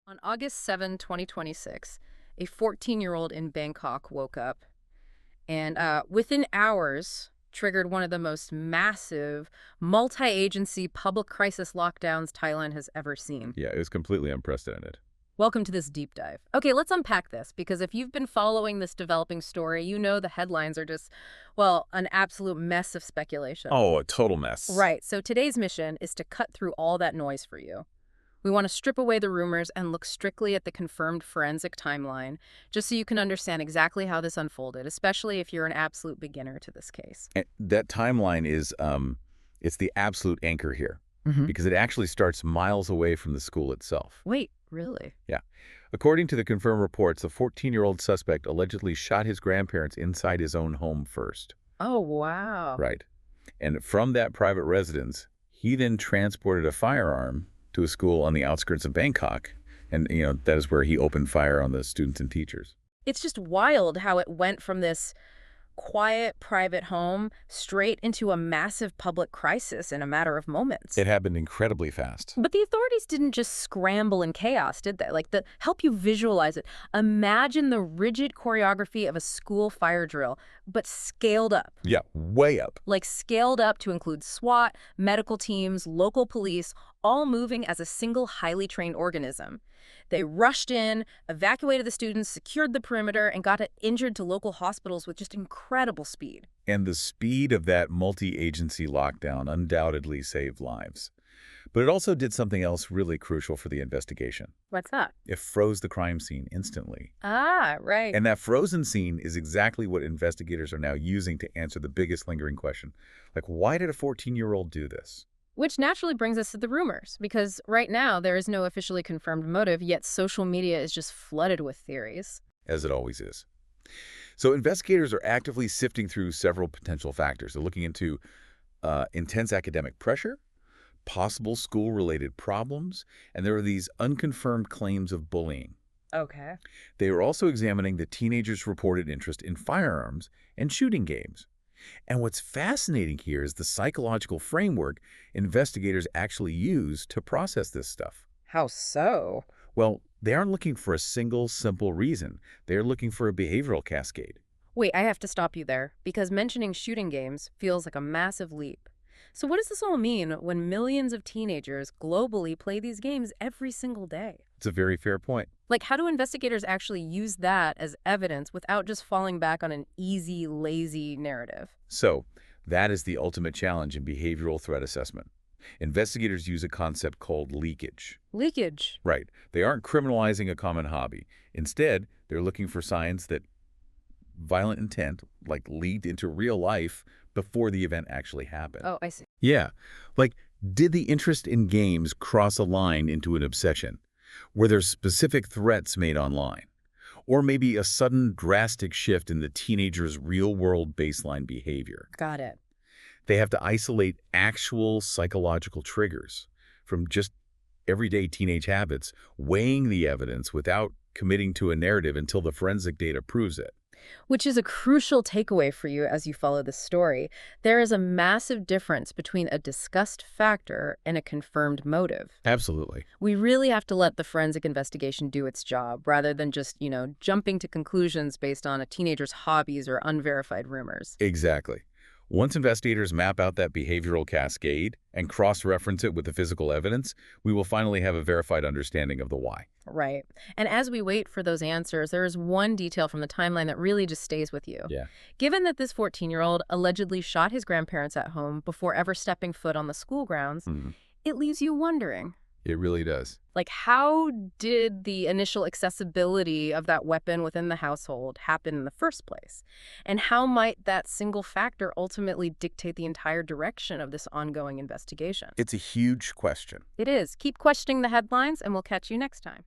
On August 7, 2026, a 14-year-old in Bangkok woke up and within hours triggered one of the most massive multi-agency public crisis lockdowns Thailand has ever seen. Yeah, it was completely unprecedented. Welcome to this deep dive. Okay, let's unpack this because if you've been following this developing story, you know the headlines are just, well, an absolute mess of speculation. Oh, a total mess. Right, so today's mission is to cut through all that noise for you. We want to strip away the rumors and look strictly at the confirmed forensic timeline, just so you can understand exactly how this unfolded, especially if you're an absolute beginner to this case. And that timeline is, it's the absolute anchor here Hmm. because it actually starts miles away from the school itself. Wait, really? Yeah. According to the confirmed reports, the 14-year-old suspect allegedly shot his grandparents inside his own home first. Oh, wow. Right. And from that private residence, he then transported a firearm to a school on the outskirts of Bangkok. And, that is where he opened fire on the students and teachers. It's just wild how it went from this quiet, private home straight into a massive public crisis in a matter of moments. It happened incredibly fast. But the authorities didn't just scramble in chaos, did they? Like, help you visualize it. Imagine the rigid choreography of a school fire drill, but scaled up. Yeah, way up. Like scaled up to include SWAT, medical teams, local police, all moving as a single highly trained organism. They rushed in, evacuated the students, secured the perimeter, and got it injured to local hospitals with just incredible speed. And the speed of that multi-agency lockdown undoubtedly saved lives. But it also did something else really crucial for the investigation. What's that? It froze the crime scene instantly. Ah, right. And that frozen scene is exactly what investigators are now using to answer the biggest lingering question. Like, why did a 14-year-old do this? Which naturally brings us to the rumors, because right now there is no officially confirmed motive, yet social media is just flooded with theories. As it always is. So investigators are actively sifting through several potential factors. They're looking into intense academic pressure, possible school-related problems, and there are these unconfirmed claims of bullying. Okay. They are also examining the teenagers' reported interest in firearms and shooting games. And what's fascinating here is the psychological framework investigators actually use to process this stuff. How so? Well, they aren't looking for a single, simple reason. They're looking for a behavioral cascade. Wait, I have to stop you there, because mentioning shooting games feels like a massive leap. So what does this all mean when millions of teenagers globally play these games every single day? It's a very fair point. Like, how do investigators actually use that as evidence without just falling back on an easy, lazy narrative? So, that is the ultimate challenge in behavioral threat assessment. Investigators use a concept called leakage. Leakage. Right. They aren't criminalizing a common hobby. Instead, they're looking for signs that violent intent, like, leaked into real life before the event actually happened. Oh, I see. Yeah. Like, did the interest in games cross a line into an obsession? Were there specific threats made online? Or maybe a sudden drastic shift in the teenager's real-world baseline behavior? Got it. They have to isolate actual psychological triggers from just everyday teenage habits, weighing the evidence without committing to a narrative until the forensic data proves it. Which is a crucial takeaway for you as you follow this story. There is a massive difference between a discussed factor and a confirmed motive. Absolutely. We really have to let the forensic investigation do its job rather than just, jumping to conclusions based on a teenager's hobbies or unverified rumors. Exactly. Once investigators map out that behavioral cascade and cross-reference it with the physical evidence, we will finally have a verified understanding of the why. Right. And as we wait for those answers, there is one detail from the timeline that really just stays with you. Yeah. Given that this 14-year-old allegedly shot his grandparents at home before ever stepping foot on the school grounds, it leaves you wondering. It really does. Like, how did the initial accessibility of that weapon within the household happen in the first place? And how might that single factor ultimately dictate the entire direction of this ongoing investigation? It's a huge question. It is. Keep questioning the headlines, and we'll catch you next time.